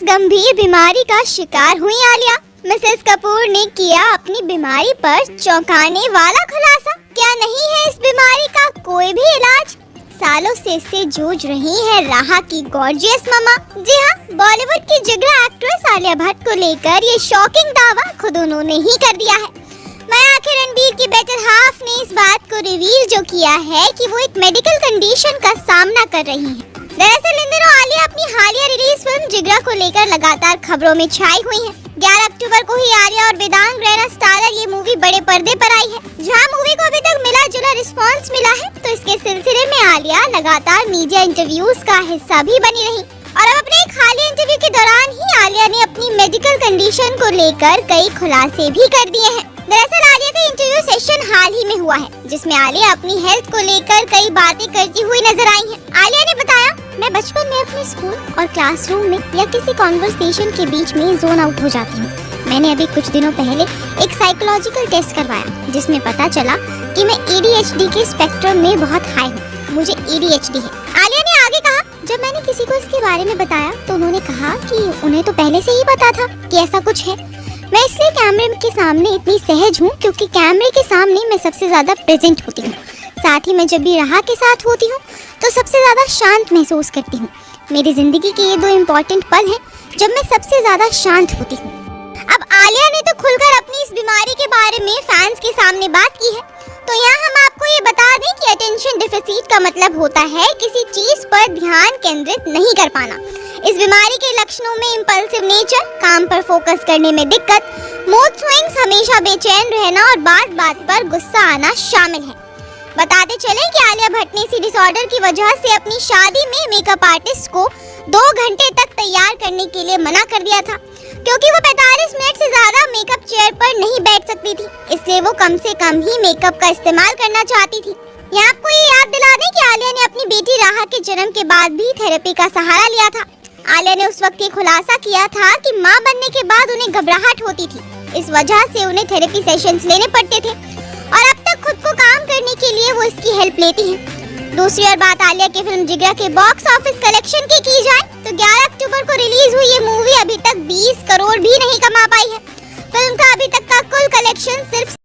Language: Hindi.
गंभीर बीमारी का शिकार हुई आलिया। मिसेस कपूर ने किया अपनी बीमारी पर चौंकाने वाला खुलासा। क्या नहीं है इस बीमारी का कोई भी इलाज? सालों से इससे जूझ रही है राहा की गॉर्जियस ममा। जी हाँ, बॉलीवुड की जिगरा एक्ट्रेस आलिया भट्ट को लेकर ये शॉकिंग दावा खुद उन्होंने ही कर दिया है। मैं आखिर रणबीर की बेटर हाफ ने इस बात को रिवील जो किया है कि वो एक मेडिकल कंडीशन का सामना कर रही हैं। दरअसल इन दिनों आलिया अपनी हालिया रिलीज फिल्म जिगरा को लेकर लगातार खबरों में छाई हुई है। 11 अक्टूबर को ही आलिया और वेदांग रैना स्टारर ये मूवी बड़े पर्दे पर आई है। जहां मूवी को अभी तक मिला जुला रिस्पांस मिला है, तो इसके सिलसिले में आलिया लगातार मीडिया इंटरव्यूज का हिस्सा भी बनी रही और अब अपने एक हालिया इंटरव्यू के दौरान ही आलिया ने अपनी मेडिकल कंडीशन को लेकर कई खुलासे भी कर दिए हैं। दरअसल आलिया का इंटरव्यू सेशन हाल ही में हुआ है, जिसमें आलिया अपनी हेल्थ को लेकर कई बातें करती हुई नजर आई हैं। आलिया ने बताया, मैं बचपन में अपने स्कूल और क्लासरूम में या किसी कॉन्वर्सेशन के बीच में जोन आउट हो जाती हूँ। मैंने अभी कुछ दिनों पहले एक साइकोलॉजिकल टेस्ट करवाया, जिसमें पता चला कि मैं ADHD के स्पेक्ट्रम में बहुत हाई हूँ। मुझे ADHD है। आलिया ने आगे कहा, जब मैंने किसी को इसके बारे में बताया तो उन्होंने कहा कि उन्हें तो पहले से ही पता था कि ऐसा कुछ है। मैं इसलिए कैमरे के सामने इतनी सहज हूँ क्योंकि कैमरे के सामने मैं सबसे ज्यादा प्रेजेंट होती हूँ। साथ ही मैं जब भी राहा के साथ होती हूँ तो सबसे ज्यादा शांत महसूस करती हूँ। मेरी जिंदगी के ये 2 इम्पोर्टेंट पल हैं जब मैं सबसे ज्यादा शांत होती हूँ। अब आलिया ने तो खुलकर अपनी इस बीमारी के बारे में फैंस के सामने बात की है। तो यहाँ हम आपको ये बता दें कि अटेंशन डिफिसिट का मतलब होता है किसी चीज पर ध्यान केंद्रित नहीं कर पाना। इस बीमारी के लक्षणों में इम्पल्सिव नेचर, काम पर फोकस करने में दिक्कत, मूड स्विंग्स, हमेशा बेचैन रहना और बात बात पर गुस्सा आना शामिल है। बताते चलें कि आलिया भट्ट ने इसी डिसऑर्डर की वजह से अपनी शादी में मेकअप आर्टिस्ट को 2 घंटे तक तैयार करने के लिए मना कर दिया था, क्योंकि वो 45 मिनट से ज्यादा मेकअप चेयर पर नहीं बैठ सकती थी। इसलिए वो कम से कम ही मेकअप का इस्तेमाल करना चाहती थी। यहाँ आपको ये याद दिला दें कि आलिया ने अपनी बेटी राहा के जन्म के बाद भी थेरेपी का सहारा लिया था। आलिया ने उस वक्त ये खुलासा किया था कि माँ बनने के बाद उन्हें घबराहट होती थी, इस वजह से उन्हें थेरेपी सेशंस लेने पड़ते थे और अब तक खुद को काम करने के लिए वो इसकी हेल्प लेती है। दूसरी और बात आलिया की फिल्म जिगरा के बॉक्स ऑफिस कलेक्शन की जाए तो 11 अक्टूबर को रिलीज हुई ये मूवी अभी तक 20 करोड़ भी नहीं कमा पाई है। फिल्म का अभी तक का कुल कलेक्शन सिर्फ